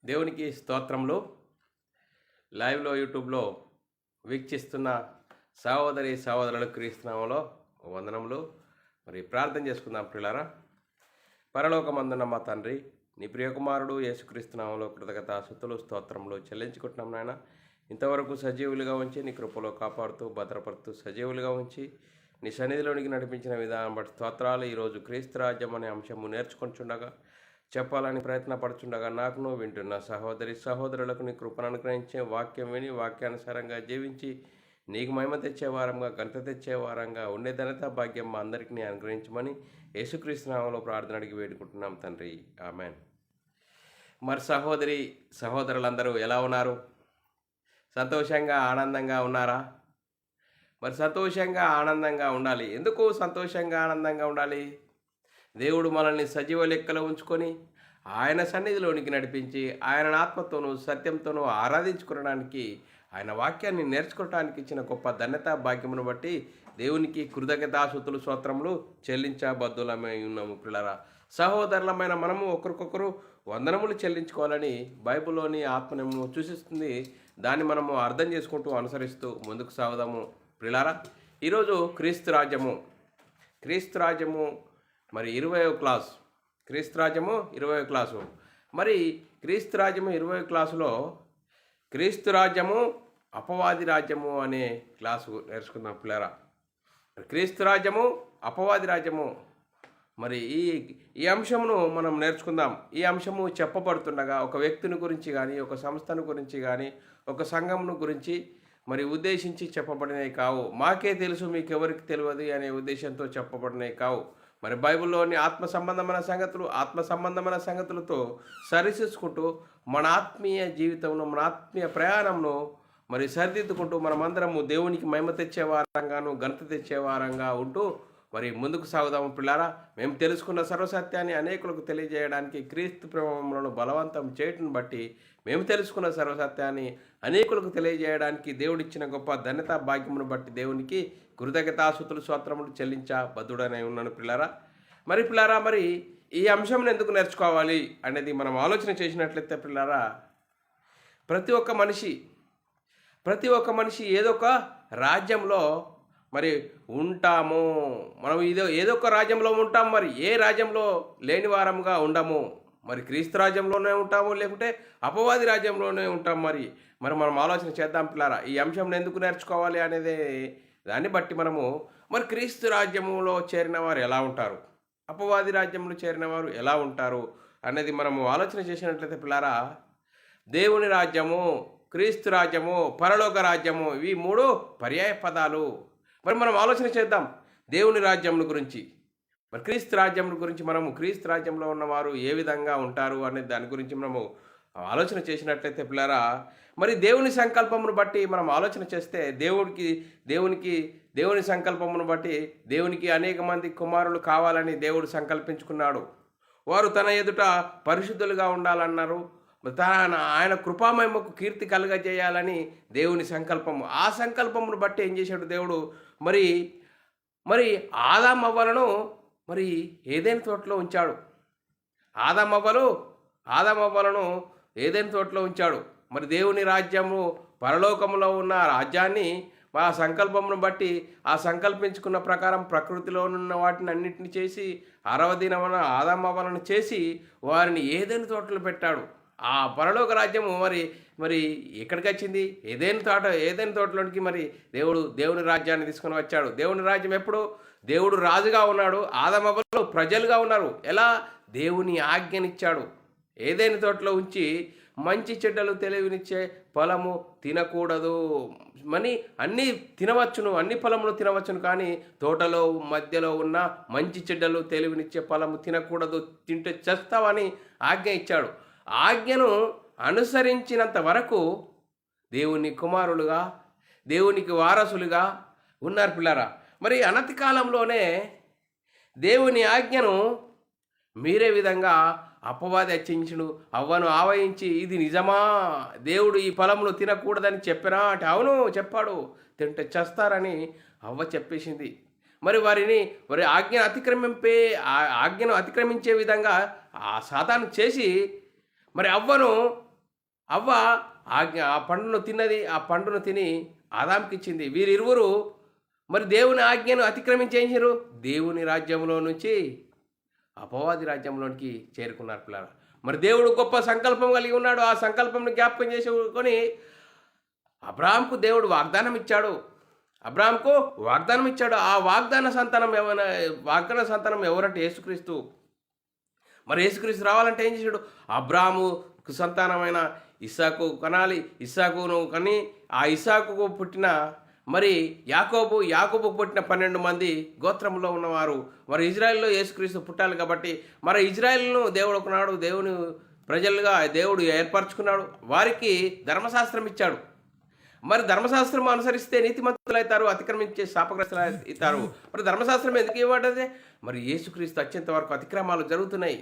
దేవునికి స్తోత్రములు. లైవ్లో యూట్యూబ్లో వీక్షిస్తున్న సహోదరి సహోదరులు క్రీస్తునామంలో వందనములు. మరి ప్రార్థన చేసుకుందాం ప్రియులారా. పరలోకమందున్న మా తండ్రి, నీ ప్రియకుమారుడు యేసుక్రీస్తునామంలో కృతజ్ఞతాస్తుతులు స్తోత్రములు చెల్లించుకుంటున్నాం నాయన. ఇంతవరకు సజీవులుగా ఉంచి నీ కృపలో కాపాడుతూ భద్రపడుతూ సజీవులుగా ఉంచి నీ సన్నిధిలోనికి నడిపించిన విధానం బట్టి స్తోత్రాలు. ఈరోజు క్రీస్తు రాజ్యం అనే అంశము నేర్చుకుంటుండగా చెప్పాలని ప్రయత్నపడుచుండగా నాకును వింటున్న సహోదరి సహోదరులకు నీ కృపను అనుగ్రహించే వాక్యం విని వాక్యానుసారంగా జీవించి నీకు మహిమ తెచ్చే వారంగా ఘనత తెచ్చే వారంగా ఉండే ఘనత భాగ్యం మా అందరికీ అనుగ్రహించమని యేసుక్రీస్తు నామములో ప్రార్థన అడిగి వేడుకుంటున్నాం తండ్రి, ఆమెన్. మరి సహోదరి సహోదరులందరూ ఎలా ఉన్నారు? సంతోషంగా ఆనందంగా ఉన్నారా? మరి సంతోషంగా ఆనందంగా ఉండాలి. ఎందుకు సంతోషంగా ఆనందంగా ఉండాలి? దేవుడు మనల్ని సజీవ లెక్కలో ఉంచుకొని ఆయన సన్నిధిలోనికి నడిపించి ఆయన ఆత్మతోనూ సత్యంతోనూ ఆరాధించుకోవడానికి, ఆయన వాక్యాన్ని నేర్చుకోవడానికి ఇచ్చిన గొప్ప ధన్యత భాగ్యమును బట్టి దేవునికి కృతజ్ఞతాస్తుతులు స్తోత్రములు చెల్లించబద్దులమై ఉన్నాము పిల్లరా. సహోదరులమైన మనము ఒకరికొకరు వందనములు చెల్లించుకోవాలని బైబిల్లోని ఆత్మను సూచిస్తుంది. దాన్ని మనము అర్థం చేసుకుంటూ అనుసరిస్తూ ముందుకు సాగుదాము పిల్లరా. ఈరోజు క్రీస్తు రాజ్యము మరి 20వ క్లాస్. క్రీస్తు రాజ్యము 20వ క్లాసు. మరి క్రీస్తు రాజ్యము 20వ క్లాసులో క్రీస్తు రాజ్యము అపవాది రాజ్యము అనే క్లాసు నేర్చుకుందాం పిల్లరా. క్రీస్తు రాజ్యము అపవాది రాజ్యము. మరి ఈ అంశమును మనం నేర్చుకుందాం. ఈ అంశము చెప్పబడుతుండగా ఒక వ్యక్తిని గురించి కానీ, ఒక సంస్థను గురించి కానీ, ఒక సంఘమును గురించి మరి ఉద్దేశించి చెప్పబడినవి కావు. మాకే తెలుసు మీకెవరికి తెలియదు అనే ఉద్దేశంతో చెప్పబడినవి కావు. మరి బైబిల్లోని ఆత్మ సంబంధమైన సంగతులతో సరిచూసుకుంటూ మన ఆత్మీయ జీవితంలో, మన ఆత్మీయ ప్రయాణంను మరి సరిదిద్దుకుంటూ మనమందరము దేవునికి మహిమ తెచ్చే వారంగాను ఘనత తెచ్చే వారంగా ఉంటూ మరి ముందుకు సాగుదాము పిల్లారా. మేము తెలుసుకున్న సర్వసత్యాన్ని అనేకులకు తెలియజేయడానికి, క్రీస్తు ప్రేమలను బలవంతం చేయటం బట్టి మేము తెలుసుకున్న సర్వసత్యాన్ని అనేకులకు తెలియజేయడానికి దేవుడిచ్చిన గొప్ప ధన్యత భాగ్యమును బట్టి దేవునికి కృతజ్ఞతాస్తుతులు స్తోత్రములు చెల్లించబద్దుడనే ఉన్నాను పిల్లారా. మరి ఈ అంశంను ఎందుకు నేర్చుకోవాలి అనేది మనం ఆలోచన చేసినట్లయితే పిల్లారా, ప్రతి ఒక్క మనిషి ఏదో ఒక రాజ్యంలో మరి ఉంటాము. మనం ఏదో ఒక రాజ్యంలో ఉంటాం. మరి ఏ రాజ్యంలో లేని వారంగా ఉండము. మరి క్రీస్తు రాజ్యంలోనే ఉంటాము, లేకుంటే అపవాది రాజ్యంలోనే ఉంటాం. మరి మనం ఆలోచన చేద్దాం పిల్లారా. ఈ అంశం ఎందుకు నేర్చుకోవాలి అనేది దాన్ని బట్టి మనము మరి క్రీస్తు రాజ్యములో చేరిన వారు ఎలా ఉంటారు, అపవాది రాజ్యంలో చేరిన వారు ఎలా ఉంటారు అనేది మనము ఆలోచన చేసినట్లయితే పిల్లారా, దేవుని రాజ్యము, క్రీస్తు రాజ్యము, పరలోక రాజ్యము, ఇవి 3 పర్యాయ పదాలు. మరి మనం ఆలోచన చేద్దాం దేవుని రాజ్యం గురించి. మరి క్రీస్తు రాజ్యం గురించి మనము క్రీస్తు రాజ్యంలో ఉన్నవారు ఏ విధంగా ఉంటారు అనే దాని గురించి మనము ఆలోచన చేసినట్లయితే పిల్లరా, మరి దేవుని సంకల్పమును బట్టి మనం ఆలోచన చేస్తే దేవుని సంకల్పమును బట్టి దేవునికి అనేక మంది కుమారులు కావాలని దేవుడు సంకల్పించుకున్నాడు. వారు తన ఎదుట పరిశుద్ధులుగా ఉండాలన్నారు. ఆయన కృపామహిమకు కీర్తి కలుగజేయాలని దేవుని సంకల్పము. ఆ సంకల్పమును బట్టి ఏం చేశాడు దేవుడు, మరి ఆదామవ్వలను మరి ఏదైనా తోటలో ఉంచాడు. ఆదామవ్వలను ఏదైనా తోటలో ఉంచాడు. మరి దేవుని రాజ్యము, పరలోకములో ఉన్న రాజ్యాన్ని ఆ సంకల్పమును బట్టి ఆ సంకల్పించుకున్న ప్రకారం ప్రకృతిలో ఉన్న వాటిని అన్నింటిని చేసి 6వ దినమున ఆదామవ్వలను చేసి వారిని ఏదైనా తోటలో పెట్టాడు. ఆ పరలోక రాజ్యము మరి ఎక్కడికి వచ్చింది? ఏదైనా తోటలోనికి మరి దేవుని రాజ్యాన్ని తీసుకొని వచ్చాడు. దేవుని రాజ్యం ఎప్పుడు? దేవుడు రాజుగా ఉన్నాడు, ఆదామవ్వలు ప్రజలుగా ఉన్నారు. ఎలా? దేవుని ఆజ్ఞనిచ్చాడు. ఏదైనా తోటలో ఉంచి మంచి చెడ్డలు తెలివినిచ్చే ఫలము తినకూడదు. అన్నీ తినవచ్చును, అన్ని ఫలములు తినవచ్చును, కానీ తోటలో మధ్యలో ఉన్న మంచి చెడ్డలు తెలివినిచ్చే ఫలము తినకూడదు, తింటే చేస్తావని ఆజ్ఞ ఇచ్చాడు. ఆజ్ఞను అనుసరించినంత వరకు దేవుని కుమారులుగా, దేవునికి వారసులుగా ఉన్నారు పిల్లరా. మరి అనతి కాలంలోనే దేవుని ఆజ్ఞను మీరే విధంగా అపవాది హెచ్చించుడు. అవ్వను ఆవహించి, ఇది నిజమా, దేవుడు ఈ ఫలములు తినకూడదని చెప్పినా అంటే అవును చెప్పాడు, తింటే చేస్తారని అవ్వ చెప్పేసింది. మరి ఆజ్ఞను అతిక్రమించే విధంగా ఆ సాతాను చేసి మరి అవ్వను అవ్వ ఆ పండును తిన్నది, ఆ పండును తిని ఆదాంకి ఇచ్చింది. వీరిరువురు మరి దేవుని ఆజ్ఞను అతిక్రమించేసారు, దేవుని రాజ్యంలో నుంచి అపవాది రాజ్యంలోనికి చేరుకున్నారు పిల్లలు. మరి దేవుడు గొప్ప సంకల్పం కలిగి ఉన్నాడు. ఆ సంకల్పంను జ్ఞాపకం చేసుకొని అబ్రాహాంకు దేవుడు వాగ్దానం ఇచ్చాడు. ఆ వాగ్దాన సంతానం ఎవరంటే యేసుక్రీస్తు. మరి యేసుక్రీస్తు రావాలంటే ఏం చేశాడు? అబ్రాహాముకు సంతానమైన ఇస్సాకు ఇస్సాకును కని ఆ ఇస్సాకుకు పుట్టిన మరి యాకోబుకు పుట్టిన 12 మంది గోత్రంలో ఉన్నవారు మరి ఇజ్రాయెల్లో యేసుక్రీస్తు పుట్టాలి కాబట్టి మరి ఇజ్రాయెల్ను దేవుడు ఒకనాడు దేవుని ప్రజలుగా దేవుడు ఏర్పరచుకున్నాడు. వారికి ధర్మశాస్త్రం ఇచ్చాడు. మరి ధర్మశాస్త్రం అనుసరిస్తే నీతిమంతులు అవుతారు, అతిక్రమించే శాపగ్రస్తులు అవుతారు. మరి ధర్మశాస్త్రం ఎందుకు ఇవ్వబడ్డది? మరి యేసుక్రీస్తు వచ్చేంత వరకు అతిక్రమాలు జరుగుతున్నాయి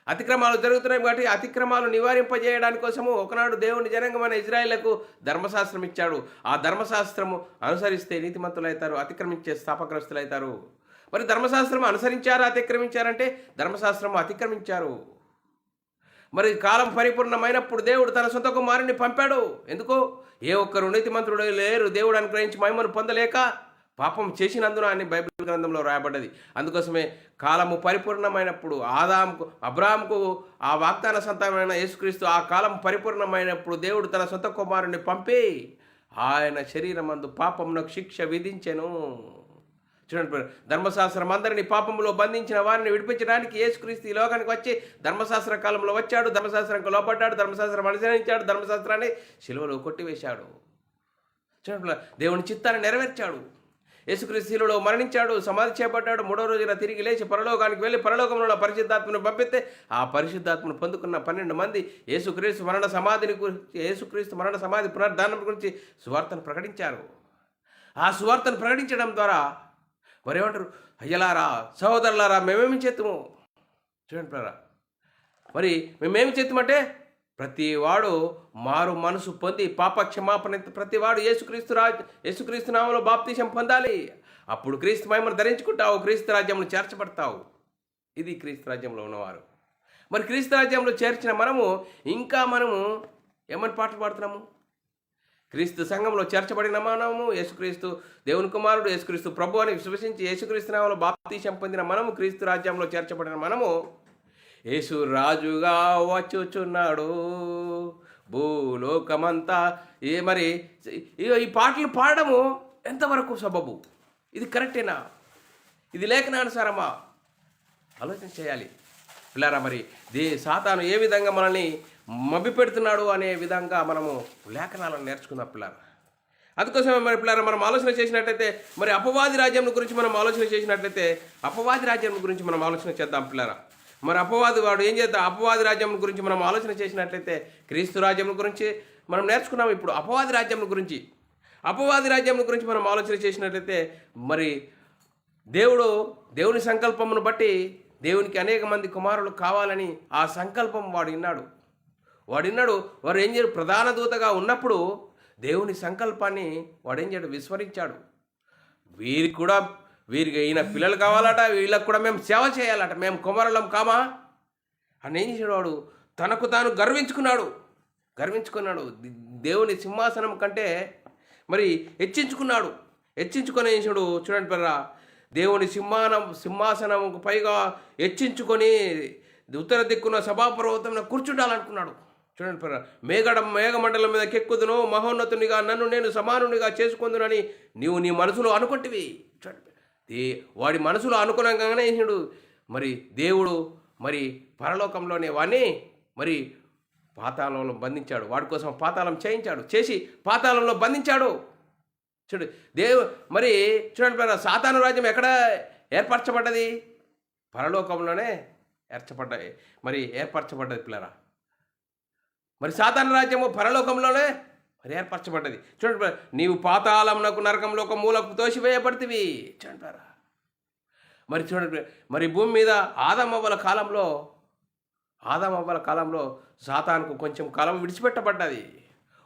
కాబట్టి అతిక్రమాలు నివారింపజేయడానికి కోసము ఒకనాడు దేవుని జనాంగమైన ఇజ్రాయేళ్లకు ధర్మశాస్త్రం ఇచ్చాడు. ఆ ధర్మశాస్త్రము అనుసరిస్తే నీతిమంతులు అవుతారు, అతిక్రమించే శాపగ్రస్తులు అవుతారు. మరి ధర్మశాస్త్రం అనుసరించారా, అతిక్రమించారంటే ధర్మశాస్త్రం అతిక్రమించారు. మరి కాలం పరిపూర్ణమైనప్పుడు దేవుడు తన సొంత కుమారుని పంపాడు. ఎందుకు? ఏ ఒక్కరు నీతిమంతుడు లేరు దేవుడు అనుగ్రహించి మహిమను పొందలేక పాపం చేసినందున అని బైబిల్ గ్రంథంలో రాయబడ్డది. అందుకోసమే కాలము పరిపూర్ణమైనప్పుడు అబ్రాహాముకు ఆ వాగ్దాన సంతానమైన యేసుక్రీస్తు ఆ కాలం పరిపూర్ణమైనప్పుడు దేవుడు తన సొంత కుమారుని పంపి ఆయన శరీరమందు పాపమునకు శిక్ష విధించెను. చూడండి, ధర్మశాస్త్రం అందరినీ పాపంలో బంధించిన వారిని విడిపించడానికి యేసుక్రీస్తు ఈ లోకానికి వచ్చి ధర్మశాస్త్ర కాలంలో వచ్చాడు, ధర్మశాస్త్రంకు లోపడ్డాడు, ధర్మశాస్త్రం అనుసరించాడు, ధర్మశాస్త్రాన్ని శిలువలో కొట్టివేశాడు. చూడండి, దేవుని చిత్తాన్ని నెరవేర్చాడు. యేసుక్రీస్తు శిలువలో మరణించాడు, సమాధి చేపట్టాడు, 3వ రోజున తిరిగి లేచి పరలోకానికి వెళ్ళి పరలోకంలో పరిశుద్ధాత్మను పంపిస్తే ఆ పరిశుద్ధాత్మను పొందుకున్న 12 మంది యేసుక్రీస్తు మరణ సమాధి పునరుద్ధానం గురించి సువార్తను ప్రకటించారు. ఆ సువార్తను ప్రకటించడం ద్వారా మరి ఏమంటారు? అయ్యలారా, సహోదరులారా, మేమేమి చేతుము? చూడండి, మరి మేమేమి చేతుమంటే ప్రతివాడు మారు మనసు పొంది పాప క్షమాపణ ప్రతివాడు యేసుక్రీస్తు నామములో బాప్తిసం పొందాలి. అప్పుడు క్రీస్తు మహిమను ధరించుకుంటావు, క్రీస్తు రాజ్యంలో చేర్చబడతావు. ఇది క్రీస్తు రాజ్యంలో ఉన్నవారు. మరి క్రీస్తు రాజ్యంలో చేర్చిన మనము ఏమని పాటలు పాడుతున్నాము? క్రీస్తు సంఘంలో చేర్చబడిన మనము, యేసుక్రీస్తు దేవుని కుమారుడు, యేసుక్రీస్తు ప్రభు అని విశ్వసించి యేసుక్రీస్తు నామములో బాప్తిసం పొందిన మనము, క్రీస్తు రాజ్యంలో చేర్చబడిన మనము యేసు రాజుగా వచ్చుచున్నాడు భూలోకమంతా. మరి ఈ పాటలు పాడడము ఎంతవరకు సబబు? ఇది కరెక్టేనా? ఇది లేఖనానుసారమా? ఆలోచన చేయాలి పిల్లారా. మరి సాతాను ఏ విధంగా మనల్ని మభ్యపెడుతున్నాడు అనే విధంగా మనము లేఖనాలను నేర్చుకుందాం పిల్లారా. అందుకోసమే మరి పిల్లారా మనం ఆలోచన చేసినట్లయితే మరి అపవాది రాజ్యం గురించి మనం ఆలోచన చేద్దాం పిల్లారా. మరి అపవాది వాడు ఏం చేద్దాం? అపవాది రాజ్యం గురించి మనం ఆలోచన చేసినట్లయితే క్రీస్తు రాజ్యం గురించి మనం నేర్చుకున్నాం. ఇప్పుడు అపవాది రాజ్యం గురించి మనం ఆలోచన చేసినట్లయితే మరి దేవుని సంకల్పమును బట్టి దేవునికి అనేక మంది కుమారులు కావాలని ఆ సంకల్పం వాడు ఏం చేయడు? ప్రధాన దూతగా ఉన్నప్పుడు దేవుని సంకల్పాన్ని వాడు ఏం చేయడు? విస్మరించాడు. వీరికి ఈయన పిల్లలు కావాలట, వీళ్ళకు కూడా మేము సేవ చేయాలట, మేము కుమారులం కామా అని ఏం చేసాడు? వాడు తనకు తాను గర్వించుకున్నాడు. దేవుని సింహాసనం కంటే మరి హెచ్చించుకుని ఏం చేసాడు? చూడండి పిల్లరా, దేవుని సింహాసనంకు పైగా హెచ్చించుకొని ఉత్తర దిక్కున సభాపర్వతంలో కూర్చుండాలనుకున్నాడు. చూడండి పిల్లరా, మేఘమండలం మీద కెక్కుదును, మహోన్నతునిగా నన్ను నేను సమానునిగా చేసుకుందునని నీవు నీ మనసులో అనుకుంటివి. చూడండి, వాడి మనసులో అనుకున్నాగానే వేసాడు. మరి దేవుడు మరి పరలోకంలోనే వాడిని మరి పాతాళంలో బంధించాడు. వాడి కోసం పాతాళం చేసి పాతాళంలో బంధించాడు. మరి చూడండి, సాతాను రాజ్యం ఎక్కడ ఏర్పరచబడ్డది? పరలోకంలోనే ఏర్పరచబడ్డది పిల్లరా. మరి సాతాను రాజ్యము పరలోకంలోనే మరి ఏర్పరచబడ్డది. చూడండి, నీవు పాతాళమునకు నరకంలో ఒక మూలకు తోసివేయబడితివి. చూడండి, మరి చూడండి, మరి భూమి మీద ఆదమవ్వల కాలంలో సాతానుకు కొంచెం కాలం విడిచిపెట్టబడ్డది.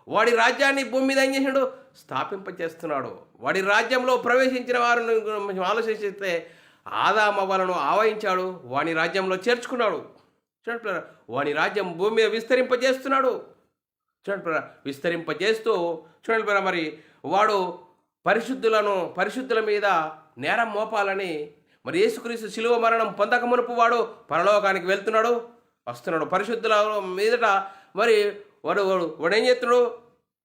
వాడి రాజ్యాన్ని భూమి మీద ఏం చేసాడు? స్థాపింపచేస్తున్నాడు. వాడి రాజ్యంలో ప్రవేశించిన వారిని ఆలోచిస్తే ఆదామవ్వలను ఆవహించాడు, వాని రాజ్యంలో చేర్చుకున్నాడు. చూడండి, వాని రాజ్యం భూమి మీద విస్తరింపజేస్తున్నాడు. చూడండి ప్రియులారా, విస్తరింపజేస్తూ చూడండి ప్రియులారా, మరి వాడు పరిశుద్ధుల మీద నేరం మోపాలని మరి యేసుక్రీస్తు శిలువ మరణం పొందక మునుపు వాడు పరలోకానికి వెళ్తున్నాడు, వస్తున్నాడు. పరిశుద్ధుల మీదట మరి వాడు ఏం చేస్తున్నాడు?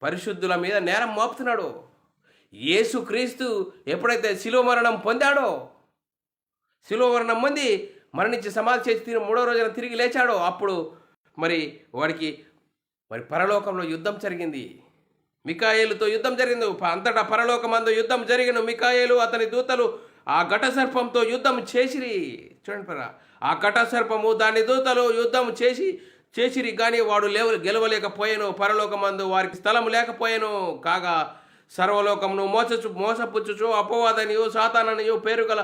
పరిశుద్ధుల మీద నేరం మోపుతున్నాడు. యేసుక్రీస్తు ఎప్పుడైతే శిలువ మరణం పొందాడో, శిలువ మరణం పొంది మరణించి సమాధి చేసి 3వ రోజున తిరిగి లేచాడో, అప్పుడు మరి వాడికి మరి పరలోకంలో యుద్ధం జరిగింది. మికాయేలుతో యుద్ధం జరిగింది. అంతటా పరలోకమందు యుద్ధం జరిగిన మికాయేలు అతని దూతలు ఆ ఘట సర్పంతో యుద్ధం చేసిరి. చూడండి పరా, ఆ ఘట సర్పము దాని దూతలు యుద్ధం చేసిరి కానీ వాడు గెలవలేకపోయాను. పరలోకమందు వారికి స్థలం లేకపోయాను. కాగా సర్వలోకమును మోసపుచ్చుచు అపవాదనియు సాతాననియు పేరు గల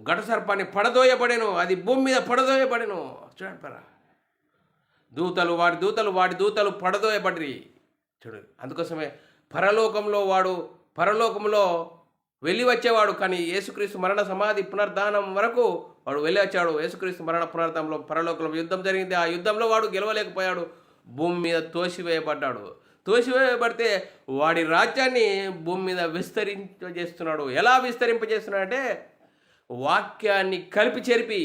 ఘట సర్పాన్ని పడదోయబడెను. అది భూమి మీద పడదోయబడెను. చూడండి పరా, వాడి దూతలు పడదోయబడి. చూడు, అందుకోసమే పరలోకంలో వెళ్ళి వచ్చేవాడు. కానీ యేసుక్రీస్తు మరణ సమాధి పునర్ధానం వరకు వాడు వెళ్ళి వచ్చాడు. యేసుక్రీస్తు మరణ పునర్ధానంలో పరలోకంలో యుద్ధం జరిగింది. ఆ యుద్ధంలో వాడు గెలవలేకపోయాడు. భూమి మీద తోసివేయబడ్డాడు. తోసివేయబడితే వాడి రాజ్యాన్ని భూమి మీద విస్తరింపజేస్తున్నాడు. ఎలా విస్తరింపజేస్తున్నాడంటే వాక్యాన్ని కలిపి చెరిపి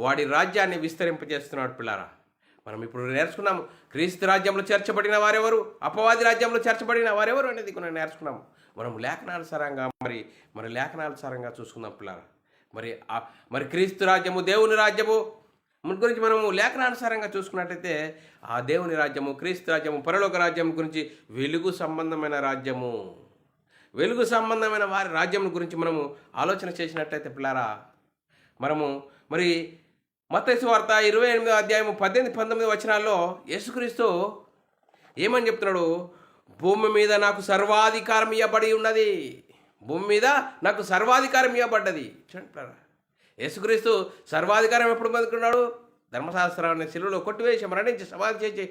వాడి రాజ్యాన్ని విస్తరింపజేస్తున్నాడు. పిల్లారా, మనం ఇప్పుడు నేర్చుకున్నాము క్రీస్తు రాజ్యంలో చేర్చబడిన వారెవరు, అపవాది రాజ్యంలో చేర్చబడిన వారెవరు అనేది మనం నేర్చుకున్నాము. మనం లేఖనానుసారంగా చూసుకుందాం పిల్లారా. మరి క్రీస్తు రాజ్యము, దేవుని రాజ్యము గురించి మనము లేఖనానుసారంగా చూసుకున్నట్టయితే ఆ దేవుని రాజ్యము, క్రీస్తు రాజ్యము, పరలోక రాజ్యం గురించి వెలుగు సంబంధమైన వారి రాజ్యం గురించి మనము ఆలోచన చేసినట్టయితే పిల్లారా, మనము మరి మత్తయి సువార్త 28వ అధ్యాయము 18-19 వచనాల్లో యేసుక్రీస్తు ఏమని చెప్తున్నాడు? భూమి మీద నాకు సర్వాధికారం ఇవ్వబడి ఉన్నది. భూమి మీద నాకు సర్వాధికారం ఇవ్వబడ్డది. చూడండి పిల్లారా, యేసుక్రీస్తు సర్వాధికారం ఎప్పుడు పొందుకున్నాడు? ధర్మశాస్త్రాన్ని శిలువలో కొట్టివేసి మరణించి సమాధి చేసి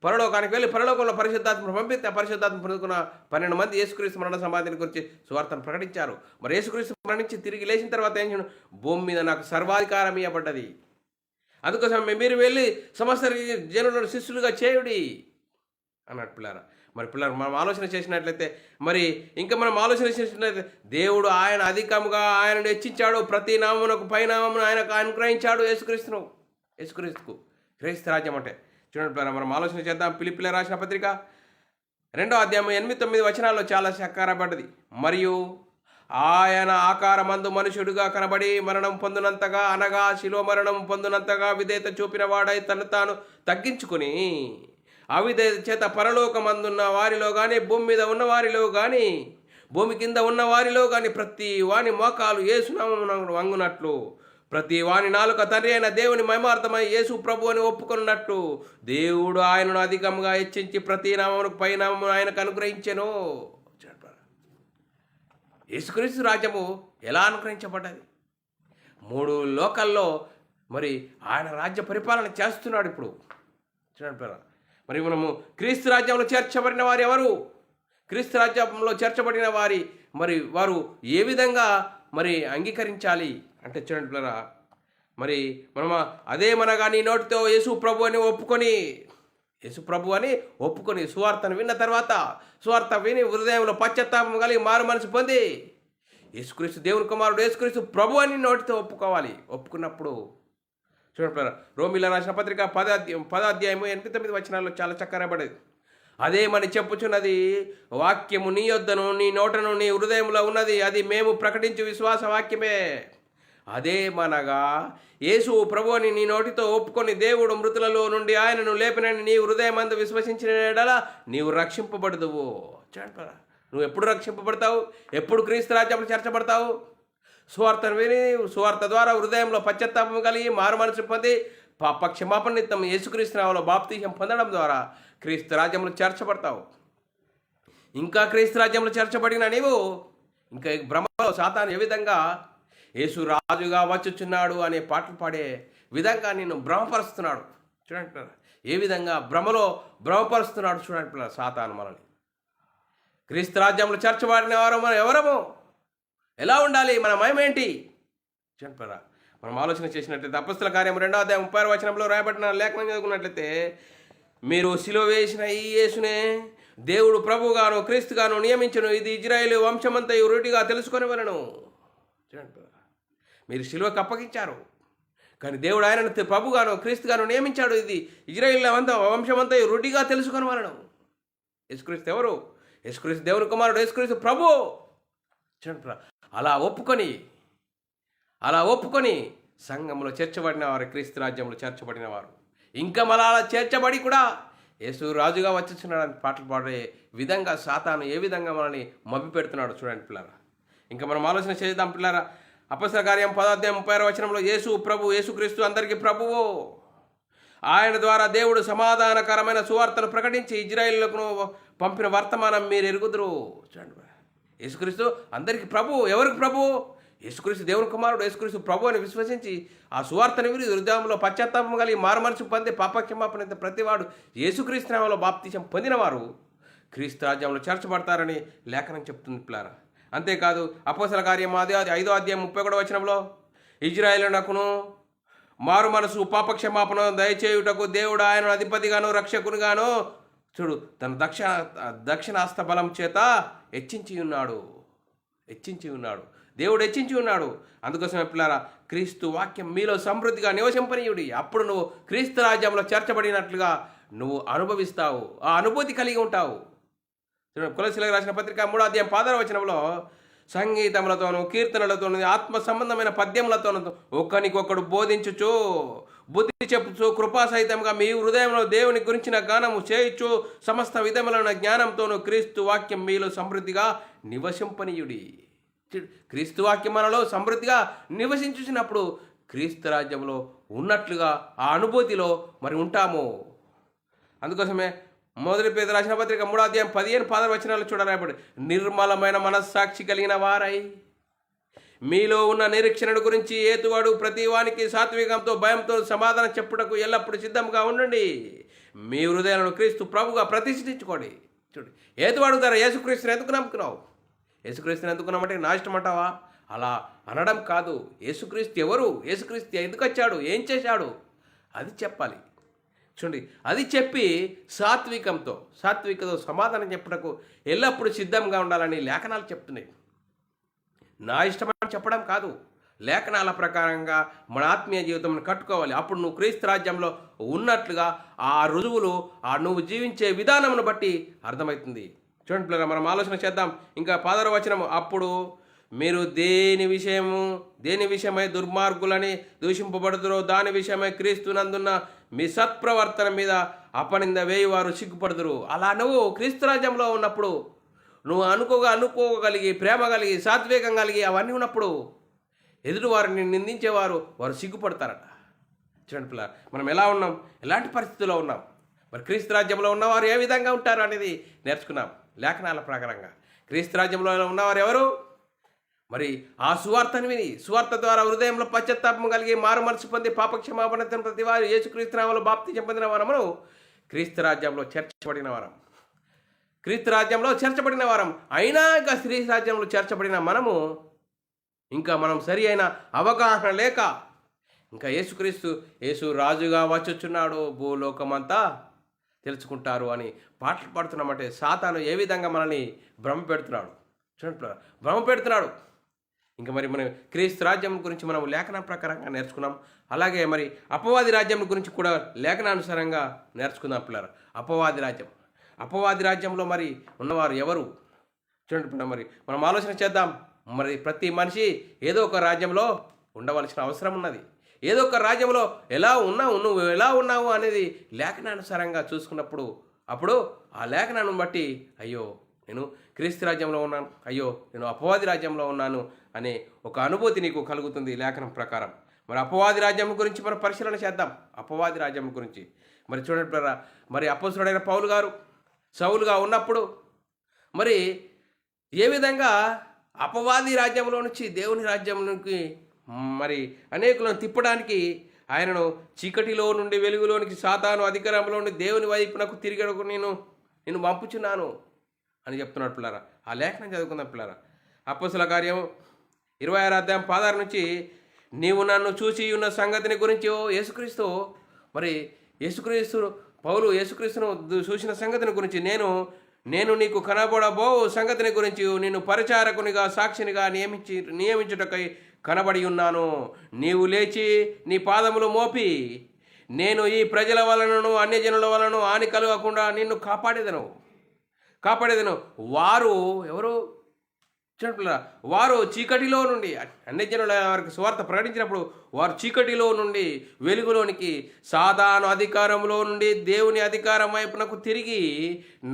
పరలోకానికి వెళ్ళి పరలోకంలో పరిశుద్ధాత్మను పంపితే పరిశుద్ధాత్మ పొందుకున్న 12 మంది యేసుక్రీస్తు మరణ సమాధిని గురించి సువార్తను ప్రకటించారు. మరి యేసుక్రీస్తు మరణించి తిరిగి లేచిన తర్వాత ఏం చేయను? భూమి మీద నాకు సర్వాధికారం ఇవ్వబడ్డది. అందుకోసం మీరు వెళ్ళి సమస్త జనులను శిష్యులుగా చేయుడి అన్నట్టు పిల్లారా. మరి పిల్లలు మనం ఆలోచన చేసినట్లయితే దేవుడు ఆయన అధికంగా ఆయనను హెచ్చించాడు. ప్రతి నామమునకు పైనామమును ఆయనకు అనుగ్రహించాడు. యేసుక్రీస్తుకు క్రీస్తు రాజ్యం అంటే చూడండి పిల్లరా, మనం ఆలోచన చేద్దాం. ఫిలిప్పీయుల రాసిన పత్రిక 2వ అధ్యాయం 8-9 వచనాల్లో చాలా చక్కరబడ్డది. మరియు ఆయన ఆకారమందు మనుషుడుగా కనబడి మరణం పొందినంతగా, అనగా శిలువ మరణం పొందినంతగా విధేయత చూపిన వాడై తను తాను తగ్గించుకుని అవిధేయత చేత పరలోకమందున్న వారిలో కానీ, భూమి మీద ఉన్న వారిలో కానీ, భూమి కింద ఉన్న వారిలో కానీ ప్రతి వాని మోకాలు యేసునామమున వంగునట్లు, ప్రతి వాని నాలుక తండ్రి అయిన దేవుని మహిమార్థమై యేసు ప్రభు అని ఒప్పుకున్నట్టు దేవుడు ఆయనను అధికంగా హెచ్చించి ప్రతి నామమునకు పైనామమును ఆయనకు అనుగ్రహించెను. యేసుక్రీస్తు రాజ్యము ఎలా అనుగ్రహించబడ్డది? 3 లోకాల్లో మరి ఆయన రాజ్య పరిపాలన చేస్తున్నాడు ఇప్పుడు. చూడండి, మరి మనము క్రీస్తు రాజ్యంలో చేర్చబడిన వారు ఎవరు? క్రీస్తు రాజ్యంలో చేర్చబడిన వారు ఏ విధంగా మరి అంగీకరించాలి అంటే చూడండి పిల్లరా, మరి మనము అదేమనగా నీ నోటితో యేసు ప్రభు అని ఒప్పుకొని సువార్తను విన్న తర్వాత, సువార్త విని హృదయంలో పశ్చాత్తాపం కలిగి మారు మనసు పొంది యేసుక్రీస్తు దేవుని కుమారుడు, యేసుక్రీస్తు ప్రభు అని నోటితో ఒప్పుకున్నప్పుడు చూడండి పిల్లరా, రోమీయుల రాసిన పత్రిక 10వ అధ్యాయము 8-9 వచనాల్లో చాలా చక్కరబడేది. అదేమని చెప్పుచున్నది, వాక్యము నీ యొద్దను నీ నోటను నీ హృదయంలో ఉన్నది, అది మేము ప్రకటించు విశ్వాస వాక్యమే. అదేమనగా యేసు ప్రభు అని నీ నోటితో ఒప్పుకొని దేవుడు మృతులలో నుండి ఆయనను లేపినని నీ హృదయమందు విశ్వసించిన యెడల నీవు రక్షింపబడదువు. చూడండి, నువ్వు ఎప్పుడు రక్షింపబడతావు? ఎప్పుడు క్రీస్తు రాజ్యంలో చేర్చబడతావు? సువార్తను విని సువార్త ద్వారా హృదయంలో పశ్చాత్తాపం కలిగి మారు మనసు పొంది క్షమాపణ నిమిత్తం యేసుక్రీస్తు నామములో బాప్తిసం పొందడం ద్వారా క్రీస్తు రాజ్యంలో చేర్చబడతావు. ఇంకా క్రీస్తు రాజ్యంలో చేర్చబడిన నీవు ఇంకా భ్రమలో సాతాను ఏ విధంగా యేసు రాజుగా వచ్చుచున్నాడు అనే పాటలు పాడే విధంగా నిన్ను భ్రమపరుస్తున్నాడు. చూడండి పిల్లలు, ఏ విధంగా భ్రమపరుస్తున్నాడు చూడండి పిల్లలు సాతాను మనల్ని. క్రీస్తు రాజ్యంలో చేర్చబడిన వారు మనం ఎవరము? ఎలా ఉండాలి, మన మహిమేంటి చెప్పరా? మనం ఆలోచన చేసినట్లయితే అపొస్తలుల కార్యం 2వ అధ్యాయం 36వ వచనంలో రాయబడిన లేఖనం చదువుకున్నట్లయితే, మీరు సిలువ వేసిన ఈ యేసునే దేవుడు ప్రభువుగాను క్రీస్తుగాను నియమించను, ఇది ఇజ్రాయేలు వంశమంతయు రుటిగా తెలుసుకొని వలను. చూడండి, మీరు సిలువకు అప్పగించారు, కానీ దేవుడు ఆయనను ప్రభుగాను క్రీస్తుగాను నియమించాడు, ఇది ఇజ్రాయేల్ వంశమంతయు రుటిగా తెలుసుకొని వలను. యేసుక్రీస్తు ఎవరు? యేసుక్రీస్తు దేవుని కుమారుడు, యేసుక్రీస్తు ప్రభు. చూడండి, అలా ఒప్పుకొని సంఘంలో చేర్చబడిన వారు, క్రీస్తు రాజ్యంలో చేర్చబడిన వారు, ఇంకా మళ్ళా అలా చేర్చబడి కూడా యేసు రాజుగా వచ్చేస్తున్నాడని పాటలు పాడే విధంగా సాతాను ఏ విధంగా మనల్ని మభ్య పెడుతున్నాడు చూడండి పిల్లారా. ఇంకా మనం ఆలోచన చేద్దాం పిల్లారా. అపొస్తలుల కార్యం 10వ అధ్యాయం 36వ వచనంలో, యేసు ప్రభు, యేసుక్రీస్తు అందరికీ ప్రభువు, ఆయన ద్వారా దేవుడు సమాధానకరమైన సువార్తను ప్రకటించి ఇజ్రాయేలులకు పంపిన వర్తమానం మీరు ఎరుగుదురు. చూడండి, యేసుక్రీస్తు అందరికీ ప్రభువు. ఎవరికి ప్రభువు? యేసుక్రీస్తు దేవుని కుమారుడు, యేసుక్రీస్తు ప్రభు అని విశ్వసించి ఆ సువార్తను విని హృదయంలో పశ్చాత్తాపం కలిగి మారుమనసు పొంది పాపక్షమాపణ ప్రతివాడు యేసుక్రీస్తు నామములో బాప్తిసం పొందినవారు క్రీస్తు రాజ్యంలో చేర్చబడతారని లేఖనం చెప్తుంది పిల్లారా. అంతేకాదు అపొస్తలుల కార్యం 5వ అధ్యాయం 31వ వచనంలో, ఇజ్రాయేలునకును మారు మనసు పాపక్షమాపణ దయచేయుటకు దేవుడు ఆయనను అధిపతిగాను రక్షకునిగాను చూడు తన దక్షిణాస్త బలం చేత హెచ్చించి ఉన్నాడు. దేవుడు హెచ్చించి ఉన్నాడు. అందుకోసమే పిల్లారా, క్రీస్తు వాక్యం మీలో సమృద్ధిగా నివసింపనీయుడి. అప్పుడు నువ్వు క్రీస్తు రాజ్యంలో చేర్చబడినట్లుగా నువ్వు అనుభవిస్తావు, ఆ అనుభూతి కలిగి ఉంటావు. కొలస్సీలకు రాసిన పత్రిక 3వ అధ్యాయం 16వ వచనంలో, సంగీతములతోనూ కీర్తనలతోనూ ఆత్మ సంబంధమైన పద్యములతోనూ ఒకరికొకడు బోధించుచు బుద్ధి చెప్పుచు కృపాసహితంగా మీ హృదయంలో దేవుని గురించిన గానము చేయుచు సమస్త విధములైన జ్ఞానంతోనూ క్రీస్తు వాక్యం మీలో సమృద్ధిగా నివసింపనీయుడి. క్రీస్తు వాక్యం మనలో సమృద్ధిగా నివసించుచినప్పుడు క్రీస్తు రాజ్యంలో ఉన్నట్లుగా ఆ అనుభూతిలో మరి ఉంటాము. అందుకోసమే మొదటి పేతురు రాసిన పత్రిక 3వ అధ్యాయం 15-16 వచనాలు చూడరాబడి, నిర్మలమైన మనస్సాక్షి కలిగిన వారై మీలో ఉన్న నిరీక్షణ గురించి ఏతువాడు ప్రతి వానికి సాత్వికంతో భయంతో సమాధానం చెప్పుటకు ఎల్లప్పుడూ సిద్ధంగా ఉండండి. మీ హృదయాలను క్రీస్తు ప్రభుగా ప్రతిష్ఠించుకోండి. చూడు, ఏతువాడు ద్వారా యేసుక్రీస్తుని ఎందుకు నమ్ముకున్నావు? యేసుక్రీస్తుని ఎందుకు నమ్మంటే నా ఇష్టం అంటావా? అలా అనడం కాదు. యేసుక్రీస్తు ఎవరు, యేసుక్రీస్తు ఎందుకు వచ్చాడు, ఏం చేశాడు, అది చెప్పాలి. చూడండి, అది చెప్పి సాత్వికతో సమాధానం చెప్పుటకు ఎల్లప్పుడూ సిద్ధంగా ఉండాలని లేఖనాలు చెప్తున్నాయి. నా ఇష్టమని చెప్పడం కాదు, లేఖనాల ప్రకారంగా మన ఆత్మీయ జీవితం కట్టుకోవాలి. అప్పుడు నువ్వు క్రీస్తు రాజ్యంలో ఉన్నట్లుగా ఆ రుజువులు ఆ నువ్వు జీవించే విధానమును బట్టి అర్థమవుతుంది. చూడండి పిల్లలు, మనం ఆలోచన చేద్దాం. ఇంకా 16వ వచనము, అప్పుడు మీరు దేని విషయమై దుర్మార్గులని దూషింపబడుదురో దాని విషయమై క్రీస్తునందున్న మీ సత్ప్రవర్తన మీద అపనింద వేయువారు సిగ్గుపడుదురు. అలా నువ్వు క్రీస్తు రాజ్యంలో ఉన్నప్పుడు నువ్వు అనుకోగలిగి ప్రేమ కలిగి సాత్వికం కలిగి అవన్నీ ఉన్నప్పుడు ఎదుటి వారిని నిందించేవారు సిగ్గుపడతారట. చూడండి పిల్ల, మనం ఎలా ఉన్నాం, ఎలాంటి పరిస్థితుల్లో ఉన్నాం, మరి క్రీస్తు రాజ్యంలో ఉన్నవారు ఏ విధంగా ఉంటారు అనేది నేర్చుకున్నాం లేఖనాల ప్రకారంగా. క్రీస్తు రాజ్యంలో ఉన్నవారు ఎవరు? మరి ఆ సువార్తను విని సువార్త ద్వారా హృదయంలో పశ్చాత్తాపం కలిగి మారు మనసు పొంది పాపక్షమాపణ ప్రతి వారు యేసుక్రీస్తు నామములో బాప్తిసం పొందిన వారమును క్రీస్తు రాజ్యంలో చేర్చబడిన వారం అయినా ఇంకా క్రీస్తు రాజ్యంలో చేర్చబడిన మనం సరి అయిన అవగాహన లేక ఇంకా యేసు రాజుగా వచ్చుచున్నాడు, భూలోకమంతా తెలుసుకుంటారు అని పాటలు పాడుతున్నామంటే సాతాను ఏ విధంగా మనల్ని భ్రమ పెడుతున్నాడు. ఇంకా మరి మనం క్రీస్తు రాజ్యం గురించి మనం లేఖన ప్రకారంగా నేర్చుకున్నాం. అలాగే మరి అపవాది రాజ్యం గురించి కూడా లేఖనానుసారంగా నేర్చుకుందాం పిల్లలు. అపవాది రాజ్యంలో మరి ఉన్నవారు ఎవరు? చూడండి, మరి మనం ఆలోచన చేద్దాం. మరి ప్రతి మనిషి ఏదో ఒక రాజ్యంలో ఉండవలసిన అవసరం ఉన్నది. ఏదో ఒక రాజ్యంలో నువ్వు ఎలా ఉన్నావు అనేది లేఖనానుసారంగా చూసుకున్నప్పుడు అప్పుడు ఆ లేఖనాన్ని బట్టి అయ్యో నేను క్రీస్తు రాజ్యంలో ఉన్నాను, అయ్యో నేను అపవాది రాజ్యంలో ఉన్నాను అనే ఒక అనుభూతి నీకు కలుగుతుంది లేఖనం ప్రకారం. మరి అపవాది రాజ్యం గురించి మనం పరిశీలన చేద్దాం. అపవాది రాజ్యం గురించి మరి చూడండి, మరి అపోస్తలుడైన పౌలు గారు సౌలుగా ఉన్నప్పుడు మరి ఏ విధంగా అపవాది రాజ్యంలో నుంచి దేవుని రాజ్యంలోకి మరి అనేకులను తిప్పడానికి ఆయనను చీకటిలో నుండి వెలుగులోనికి సాతాను అధికారంలో నుండి దేవుని వైపునకు తిరిగడకు నేను పంపుచున్నాను అని చెప్తున్నాడు పిల్లరా. ఆ లేఖనం చదువుకుందాం పిల్లరా. అపోస్తలుల కార్యం 26 అధ్యాయం 16 నుంచి నీవు నన్ను చూసి ఉన్న సంగతిని గురించి ఓ యేసుక్రీస్తు, మరి యేసుక్రీస్తు పౌలు యేసుక్రీస్తును చూసిన సంగతిని గురించి నేను నీకు కనబడబో సంగతిని గురించి నిన్ను పరిచారకునిగా సాక్షినిగా నియమించుటకై కనబడి ఉన్నాను. నీవు లేచి నీ పాదములు మోపి నేను ఈ ప్రజల వలనను అన్యజనుల వలన హాని కలగకుండా నిన్ను కాపాడేదను. వారు ఎవరు చూడండి, వారు చీకటిలో నుండి అన్యజనుల వారికి సువార్త ప్రకటించినప్పుడు వారు చీకటిలో నుండి వెలుగులోనికి, సాధారణ అధికారంలో నుండి దేవుని అధికారం వైపునకు తిరిగి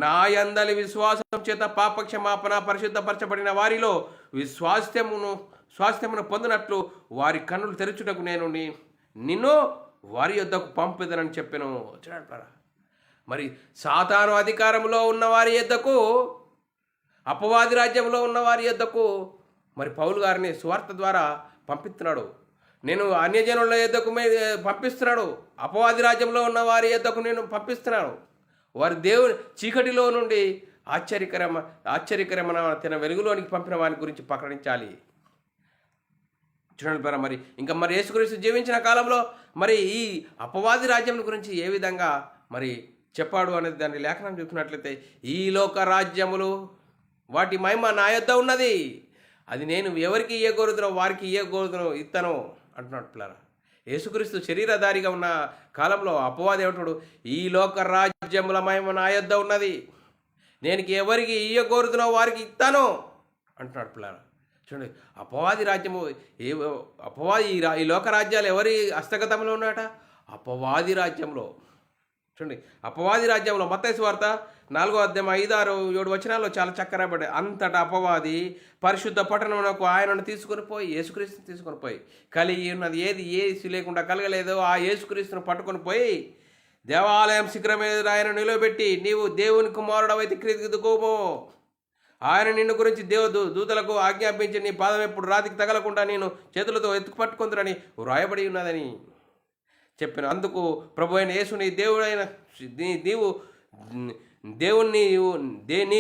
నా యందలి విశ్వాసం చేత పాపక్షమాపణ పరిశుద్ధపరచబడిన వారిలో స్వాస్థ్యమును పొందినట్లు వారి కన్నులు తెరచుటకు నేను నిన్ను వారి యొద్దకు పంపిదనని చెప్పాను. చూడండి, మరి సాతాను అధికారంలో ఉన్న వారి యొద్దకు, అపవాది రాజ్యంలో ఉన్న వారి యొద్దకు మరి పౌలు గారిని సువార్త ద్వారా పంపిస్తున్నాడు. నేను అన్యజనుల యొద్దకు పంపిస్తున్నాడు. అపవాది రాజ్యంలో ఉన్న వారి యొద్దకు నేను పంపిస్తున్నాను. వారి దేవుని చీకటిలో నుండి ఆశ్చర్యకరమైన తన వెలుగులోనికి పంపిన వారి గురించి ప్రకటించాలి. చూడండి మరి ఇంకా మరి యేసుక్రీస్తు జీవించిన కాలంలో మరి ఈ అపవాది రాజ్యం గురించి ఏ విధంగా మరి చెప్పాడు అనేది దాని లేఖనం చూసినట్లయితే, ఈ లోక రాజ్యములు వాటి మహిమ నా యొద్ద ఉన్నది, అది నేను ఎవరికి ఇయ్యగోరుదునో వారికి ఇత్తను అంటున్నాడు పిల్లరా. యేసుక్రీస్తు శరీరధారిగా ఉన్న కాలంలో అపవాది ఏమంటాడు, ఈ లోక రాజ్యముల మహిమ నా యొద్ద ఉన్నది, నేను ఎవరికి ఇయ్యగోరుదునో వారికి ఇస్తాను అంటున్నాడు పిల్లరా. చూడండి, అపవాది రాజ్యము ఈ లోక రాజ్యాలు ఎవరి హస్తగతంలో ఉన్నాయట? అపవాది రాజ్యంలో. చూడండి, అపవాది రాజ్యంలో మత్తయి సువార్త 4వ అధ్యాయం 5, 6, 7 వచనాల్లో చాలా చక్కగా పడ్డాయి. అంతటా అపవాది పరిశుద్ధ పట్టణమునకు ఆయనను యేసుక్రీస్తుని తీసుకొని పోయి కలిగి ఉన్నది ఏది లేకుండా కలగలేదో ఆ యేసుక్రీస్తును పట్టుకొని పోయి దేవాలయం శిఖరం మీద ఆయన నిలబెట్టి, నీవు దేవుని కుమారుడవైతే క్రిందికి దిగుమో, ఆయన నిన్ను గురించి దూతలకు ఆజ్ఞాపించి నీ పాదం ఎప్పుడు రాతికి తగలకుండా నేను చేతులతో ఎత్తుకు పట్టుకుందురని వ్రాయబడి ఉన్నదని చెప్పాను. అందుకు ప్రభు అయిన యేసు నీ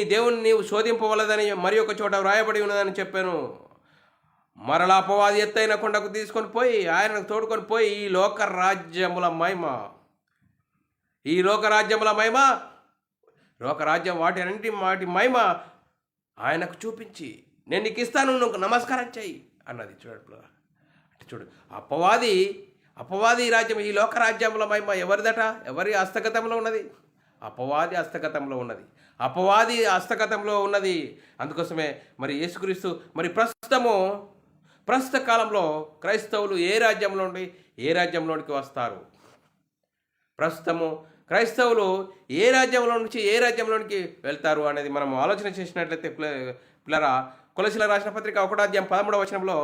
దేవుని నీవు శోధింపవలదని మరి ఒక చోట వ్రాయబడి ఉన్నదని చెప్పాను. మరలా అపవాది ఎత్తైన కొండకు తీసుకొని పోయి ఆయనకు తోడుకొని పోయి ఈ లోక రాజ్యముల వాటి మహిమ ఆయనకు చూపించి నేను నీకు ఇస్తాను, నువ్వు నమస్కారం చెయ్యి అన్నది. చూడు, అపవాది రాజ్యం, ఈ లోక రాజ్యముల మహిమ ఎవరిదట? ఎవరి హస్తగతంలో ఉన్నది? అపవాది హస్తగతంలో ఉన్నది. అందుకోసమే మరి యేసుక్రీస్తు మరి ప్రస్తుత కాలంలో క్రైస్తవులు ఏ రాజ్యంలోనికి వస్తారు? ప్రస్తుతము క్రైస్తవులు ఏ రాజ్యంలో నుంచి ఏ రాజ్యంలోనికి వెళ్తారు అనేది మనం ఆలోచన చేసినట్లయితే పిల్లరా, కొలసీల రాసిన పత్రిక 1వ అధ్యాయం 13వ వచనంలో,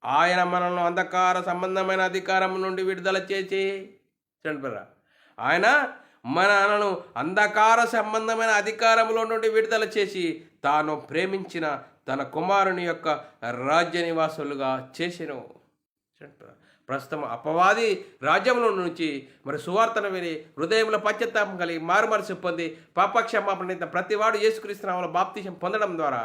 ఆయన మనల్ని అంధకార సంబంధమైన అధికారం నుండి విడుదల చేసి, ఆయన మనలను అంధకార సంబంధమైన అధికారంలో నుండి విడుదల చేసి తాను ప్రేమించిన తన కుమారుని యొక్క రాజ్య నివాసులుగా చేసెను. ప్రస్తుతం అపవాది రాజ్యంలో నుంచి మరి సువార్తను విని హృదయంలో పశ్చాత్తాపం కలిగి మారుమనసు పొంది పాపక్షమాపణ ప్రతివాడు యేసుక్రీస్తు నామములో బాప్తిసం పొందడం ద్వారా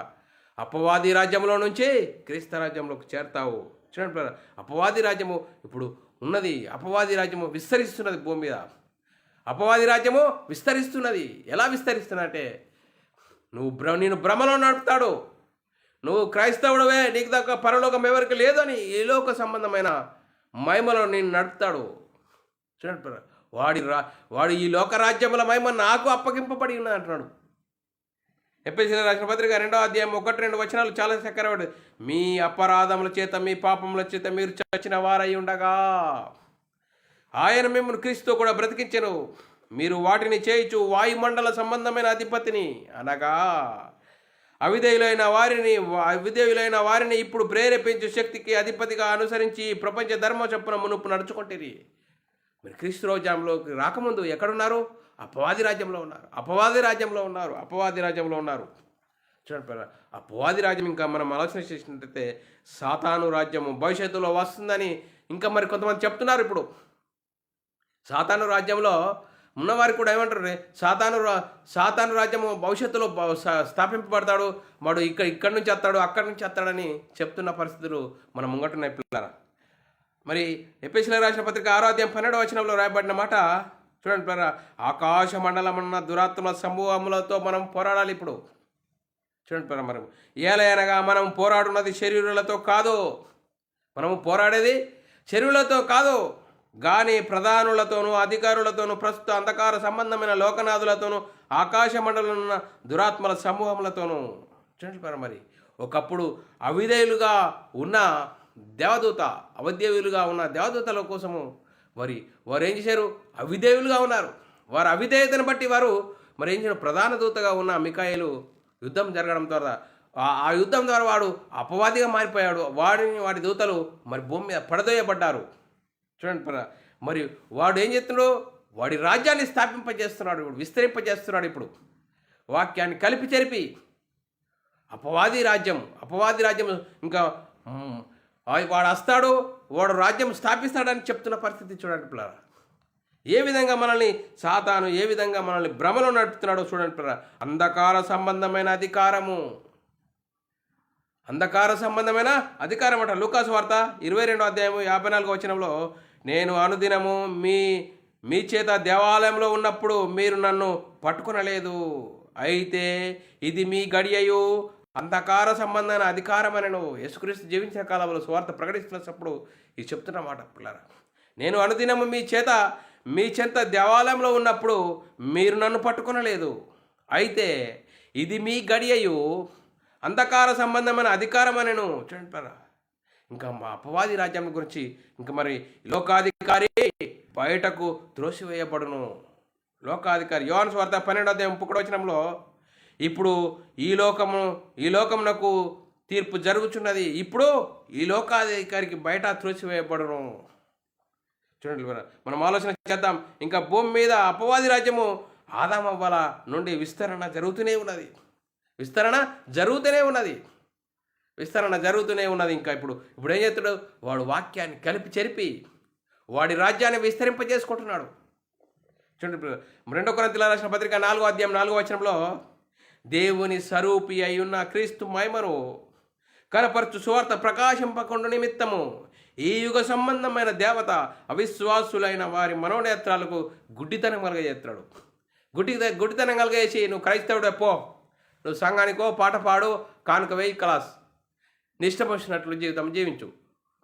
అపవాది రాజ్యంలో నుంచి క్రీస్తు రాజ్యంలోకి చేరతావు. చూడండి, అపవాది రాజ్యము ఇప్పుడు ఉన్నది. అపవాది రాజ్యము విస్తరిస్తున్నది భూమి మీద. అపవాది రాజ్యము విస్తరిస్తున్నది. ఎలా విస్తరిస్తున్నట్టే, నేను భ్రమలో నడుపుతాడు. నువ్వు క్రైస్తవుడవే, నీకు దాకా పరలోకం ఎవరికి లేదని ఈ లోక సంబంధమైన మహిమలో నేను నడుపుతాడు. చూడండి, వాడు ఈ లోక రాజ్యముల మహిమ నాకు అప్పగింపబడి ఉన్నది అంటున్నాడు. ఎఫెసీయులకు రాసిన పత్రిక 2వ అధ్యాయం 1-2 వచనాలు చాలా చక్కరవాడు. మీ అపరాధముల చేత మీ పాపముల చేత మీరు చచ్చిన వారై ఉండగా ఆయన మిమ్మల్ని క్రీస్తుతో కూడా బ్రతికించెను. మీరు వాటిని చేయించు వాయుమండల సంబంధమైన అధిపతిని అనగా అవిధేయులైన వారిని ఇప్పుడు ప్రేరేపించు శక్తికి అధిపతిగా అనుసరించి ప్రపంచ ధర్మ చొప్పున మునుపు నడుచుకుంటేరి. మీరు క్రీస్తు రాజ్యంలోకి రాకముందు ఎక్కడున్నారు? అపవాది రాజ్యంలో ఉన్నారు. చూడండి, అపవాది రాజ్యం ఇంకా మనం ఆలోచన చేసినట్టయితే సాతాను రాజ్యము భవిష్యత్తులో వస్తుందని ఇంకా మరి కొంతమంది చెప్తున్నారు. ఇప్పుడు సాతాను రాజ్యంలో ఉన్నవారికి కూడా ఏమంటారు, సాతాను రాజ్యము భవిష్యత్తులో స్థాపింపబడతాడు, వాడు ఇక్కడి నుంచి వస్తాడు, అక్కడి నుంచి వస్తాడని చెప్తున్న పరిస్థితులు మన ముంగటున్నాయి పిల్లరా. మరి ఎఫెసీయులకు రాసిన పత్రిక 6:12 రాయబడిన మాట చూడండి పిల్లరా. ఆకాశ మండలమున్న దురాత్మల సమూహములతో మనం పోరాడాలి ఇప్పుడు. చూడండి పిల్లరా, మనం ఏలయనగా మనం పోరాడున్నది శరీరులతో కాదు, మనము పోరాడేది శరీరులతో కాదు కానీ ప్రధానులతోనూ అధికారులతోనూ ప్రస్తుత అంధకార సంబంధమైన లోకనాథులతోనూ ఆకాశ మండలంలో దురాత్మల సమూహములతోనూ. చూడండి మరి ఒకప్పుడు అవిధేయులుగా ఉన్న అవిధేయులుగా ఉన్న దేవదూతల కోసము వారు ఏం చేశారు, అవిధేయులుగా ఉన్నారు. వారు అవిధేయతను బట్టి వారు మరి ఏం చేశారు, ప్రధాన దూతగా ఉన్న మిఖాయేలు యుద్ధం జరగడం ద్వారా ఆ యుద్ధం ద్వారా వాడు అపవాదిగా మారిపోయాడు. వాడి దూతలు మరి భూమి మీద పడదోయబడ్డారు. చూడండి మరి వాడు ఏం చేస్తున్నాడు, వాడి రాజ్యాన్ని స్థాపింపజేస్తున్నాడు, విస్తరింపజేస్తున్నాడు. ఇప్పుడు వాక్యాన్ని కలిపి చెరిపి అపవాది రాజ్యం ఇంకా వాడు వస్తాడు, వాడు రాజ్యం స్థాపిస్తాడని చెప్తున్న పరిస్థితి చూడండి పిల్లరా. ఏ విధంగా మనల్ని సాతాను ఏ విధంగా మనల్ని భ్రమలో నడుపుతున్నాడో చూడండి పిల్లరా. అంధకార సంబంధమైన అధికారం అంట. లూకాసు వార్త 22:54 నేను అనుదినము మీ చేత దేవాలయంలో ఉన్నప్పుడు మీరు నన్ను పట్టుకొనలేదు, అయితే ఇది మీ గడియయు అంధకార సంబంధమైన అధికారమనను. యేసుక్రీస్తు జీవించిన కాలంలో సువార్త ప్రకటిస్తున్నప్పుడు ఇది చెప్తున్న మాట పిల్లరా. నేను అనుదినము మీ చెంత దేవాలయంలో ఉన్నప్పుడు మీరు నన్ను పట్టుకొనలేదు, అయితే ఇది మీ గడియయు అంధకార సంబంధమైన అధికారమనను. చూడండి పిల్లరా, ఇంకా మా అపవాది రాజ్యం గురించి ఇంకా మరి లోకాధికారి బయటకు త్రోసివేయబడును. లోకాధికారి యోహాను సువార్త 12:31 ఇప్పుడు ఈ లోకమునకు తీర్పు జరుగుచున్నది, ఇప్పుడు ఈ లోకాధికారికి బయట త్రోసివేయబడును. చూడండి మనం ఆలోచన చేద్దాం. ఇంకా భూమి మీద అపవాది రాజ్యము ఆదామవ్వల నుండి విస్తరణ జరుగుతూనే ఉన్నది. ఇంకా ఇప్పుడు ఏం చేస్తాడు, వాడు వాక్యాన్ని కలిపి చెరిపి వాడి రాజ్యాన్ని విస్తరింపజేసుకుంటున్నాడు. చూడండి 2 కొరింథీయులకు రాసిన పత్రిక 4:4 దేవుని స్వరూపి అయ్యున్న క్రీస్తు మహిమను కనపరచు సువార్త ప్రకాశింపకుండా నిమిత్తము ఈ యుగ సంబంధమైన దేవత అవిశ్వాసులైన వారి మనోనేత్రాలకు గుడ్డితనం కలగజేస్తాడు. గుడ్డితనం కలగజేసి నువ్వు క్రైస్తవుడే పో, నువ్వు సంఘానికో పాట పాడు, కానుక వేయి, క్లాస్, నిష్టపరిచినట్లు జీవితం జీవించు,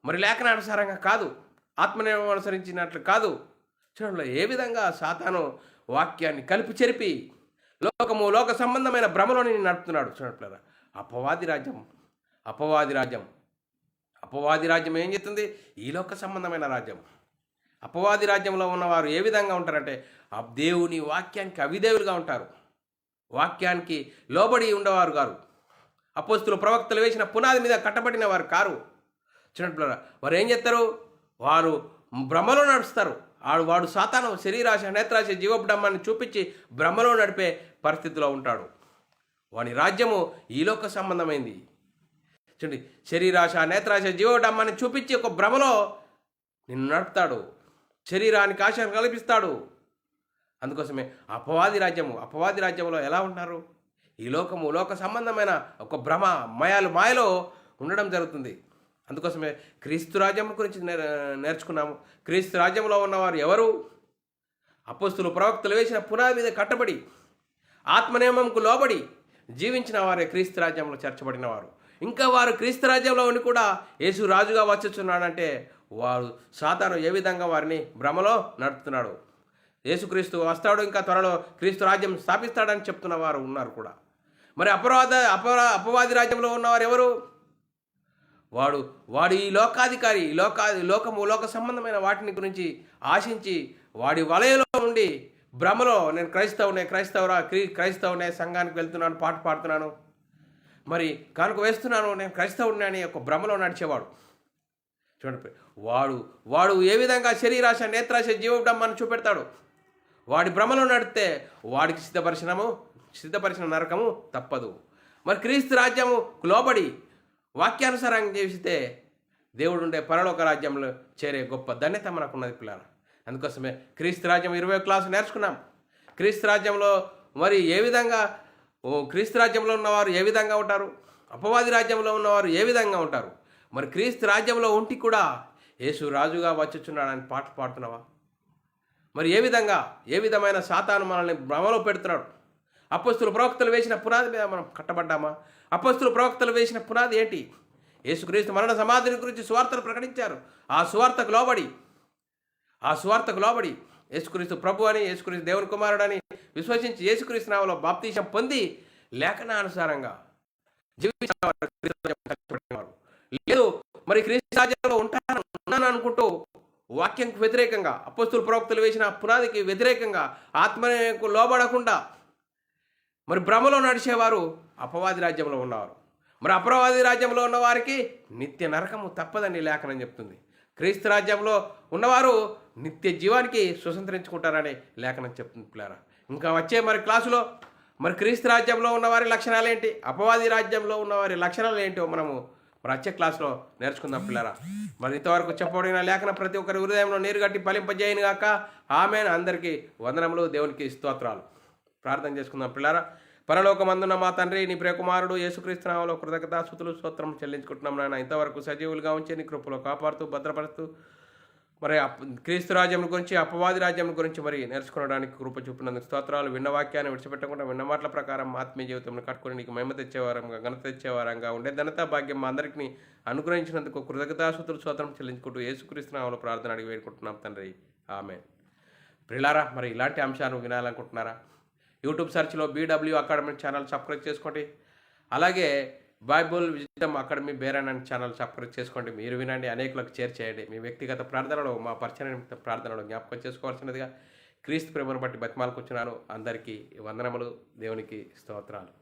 మరి లేఖనానుసారంగా కాదు, ఆత్మనియమం అనుసరించినట్లు కాదు. చూడండి ఏ విధంగా సాతాను వాక్యాన్ని కలిపి చెరిపి లోక సంబంధమైన భ్రమలోని నడుపుతున్నాడు. చూడండి అపవాది రాజ్యం ఏం చేస్తుంది, ఈ లోక సంబంధమైన రాజ్యం. అపవాది రాజ్యంలో ఉన్నవారు ఏ విధంగా ఉంటారంటే దేవుని వాక్యానికి అవిధేయులుగా ఉంటారు, వాక్యానికి లోబడి ఉండేవారు కారు, అపోస్తులు ప్రవక్తలు వేసిన పునాది మీద కట్టబడిన వారు కారు. చూడండి వారు ఏం చేస్తారు, వారు భ్రమలో నడుస్తారు. వాడు సాతాను శరీరాశ నేత్రాశ జీవబ్రహ్మాన్ని చూపించి భ్రమలో నడిపే పరిస్థితిలో ఉంటాడు. వాని రాజ్యము ఈ లోక సంబంధమైంది. చూడండి, శరీరాశ నేత్రాశ జీవబ్రహ్మాన్ని చూపించి ఒక భ్రమలో నిన్ను నడుపుతాడు, శరీరానికి ఆశను కల్పిస్తాడు. అందుకోసమే అపవాది రాజ్యంలో ఎలా ఉన్నారు, ఈ లోక సంబంధమైన ఒక భ్రమ మాయలో ఉండడం జరుగుతుంది. అందుకోసమే క్రీస్తు రాజ్యం గురించి నేర్చుకున్నాము. క్రీస్తు రాజ్యంలో ఉన్నవారు ఎవరు, అపోస్తులు ప్రవక్తలు వేసిన పునాది మీద కట్టబడి ఆత్మనియమంకు లోబడి జీవించిన వారే క్రీస్తు రాజ్యంలో చేర్చబడిన వారు. ఇంకా వారు క్రీస్తు రాజ్యంలో ఉండి కూడా యేసు రాజుగా వచ్చుచున్నాడంటే వారు సాతాను ఏ విధంగా వారిని భ్రమలో నడుపుతున్నాడు. యేసుక్రీస్తు వస్తాడు, ఇంకా త్వరలో క్రీస్తు రాజ్యం స్థాపిస్తాడని చెప్తున్న వారు ఉన్నారు కూడా. మరి అపవాది రాజ్యంలో ఉన్నవారు ఎవరు, వాడు ఈ లోకాధికారి, లోక సంబంధమైన వాటిని గురించి ఆశించి వాడి వలయలో ఉండి భ్రమలో నేను క్రైస్తవునే సంఘానికి వెళ్తున్నాను, పాట పాడుతున్నాను, మరి కానుక వేస్తున్నాను, నేను క్రైస్తవుడిని అని ఒక భ్రమలో నడిచేవాడు. చూడండి వాడు ఏ విధంగా శరీరాశ నేత్రాశ జీవబ్రహ్మాన్ని చూపెడతాడు. వాడి భ్రమలో నడితే వాడికి సిద్ధపరిచిన నరకము తప్పదు. మరి క్రీస్తు రాజ్యము లోబడి వాక్యానుసారంగా జీవిస్తే దేవుడు ఉండే పరలోక రాజ్యంలో చేరే గొప్ప ధన్యత మనకున్నది పిల్లలు. అందుకోసమే క్రీస్తు రాజ్యం 20వ క్లాసు నేర్చుకున్నాం. క్రీస్తు రాజ్యంలో మరి ఏ విధంగా క్రీస్తు రాజ్యంలో ఉన్నవారు ఏ విధంగా ఉంటారు, అపవాది రాజ్యంలో ఉన్నవారు ఏ విధంగా ఉంటారు. మరి క్రీస్తు రాజ్యంలో ఉంటి కూడా యేసు రాజుగా వచ్చుచున్నాడని పాటలు పాడుతున్నావా? మరి ఏ విధమైన సాతాను మనల్ని భ్రమలో పెడుతున్నాడు. అపొస్తలులు ప్రవక్తలు వేసిన పునాది మీద మనం కట్టబడ్డామా? అపొస్తలులు ప్రవక్తలు వేసిన పునాది ఏంటి? యేసుక్రీస్తు మరణ సమాధిని గురించి సువార్తను ప్రకటించారు. ఆ సువార్తకు లోబడి యేసుక్రీస్తు ప్రభు అని, యేసుక్రీస్తు దేవుని కుమారుడని విశ్వసించి యేసుక్రీస్తు నామములో బాప్తీసం పొంది లేఖనానుసారంగా జీవించేవారు. లేదు మరి క్రీస్తు రాజ్యంలో ఉన్నాను అనుకుంటూ వాక్యంకు వ్యతిరేకంగా, అపొస్తలులు ప్రవక్తలు వేసిన పునాదికి వ్యతిరేకంగా, ఆత్మకు లోబడకుండా మరి భ్రమలో నడిచేవారు అపవాది రాజ్యంలో ఉన్నవారు. మరి అపవాది రాజ్యంలో ఉన్న వారికి నిత్య నరకము తప్పదని లేఖనం చెప్తుంది. క్రీస్తు రాజ్యంలో ఉన్నవారు నిత్య జీవానికి స్వతంత్రించుకుంటారని లేఖనం చెప్తుంది పిల్లారా. ఇంకా వచ్చే మరి క్లాసులో మరి క్రీస్తు రాజ్యంలో ఉన్నవారి లక్షణాలు ఏంటి, అపవాది రాజ్యంలో ఉన్నవారి లక్షణాలు ఏంటో మనము మరి వచ్చే క్లాస్లో నేర్చుకుందాం పిల్లారా. మరి ఇంతవరకు చెప్పబడిన లేఖనం ప్రతి ఒక్కరి హృదయంలో నీరు గట్టి ఫలింపజేయను గాక. ఆమేన్. అందరికీ వందనములు, దేవునికి స్తోత్రాలు. ప్రార్థన చేసుకుందాం పిల్లారా. పరలోకమందున్న మా తండ్రి, నీ ప్రియకుమారుడు యేసుక్రీస్తు నామములో కృతజ్ఞతాస్తుతులు స్తోత్రం చెల్లించుకుంటున్నాం నాయన. ఇంతవరకు సజీవులుగా ఉంచి నీ కృపలో కాపాడుతూ భద్రపరుస్తూ మరి క్రీస్తు రాజ్యం గురించి, అపవాది రాజ్యం గురించి మరి నేర్చుకోవడానికి కృప చూపినందుకు స్తోత్రాలు. విన్న వాక్యాన్ని విడిచిపెట్టకుండా విన్న మాటల ప్రకారం ఆత్మీయ జీవితంలో కట్టుకుని నీకు మహిమ తెచ్చేవారంగా, ఘనత తెచ్చేవారంగా ఉండే ఘనత భాగ్యం మా అందరికీ అనుగ్రహించినందుకు కృతజ్ఞతాస్తుతులు స్తోత్రం చెల్లించుకుంటూ యేసుక్రీస్తు నామములో ప్రార్థన అడిగి వేడుకుంటున్నాం తండ్రి. ఆమేన్. ప్రియులారా, మరి ఇలాంటి అంశాలు వినాలనుకుంటున్నారా? యూట్యూబ్ సెర్చ్లో BW అకాడమీ ఛానల్ సబ్స్క్రైబ్ చేసుకోండి. అలాగే బైబుల్ విజిటమ్ అకాడమీ బేరన్ అనే ఛానల్ సబ్స్క్రైబ్ చేసుకోండి. మీరు వినండి, అనేకులకు షేర్ చేయండి. మీ వ్యక్తిగత ప్రార్థనలో, మా పరిచయ ప్రార్థనలో జ్ఞాపకం చేసుకోవాల్సినదిగా క్రీస్తు ప్రేమను బట్టి బతిమాలకొచ్చున్నాను. అందరికీ వందనములు, దేవునికి స్తోత్రాలు.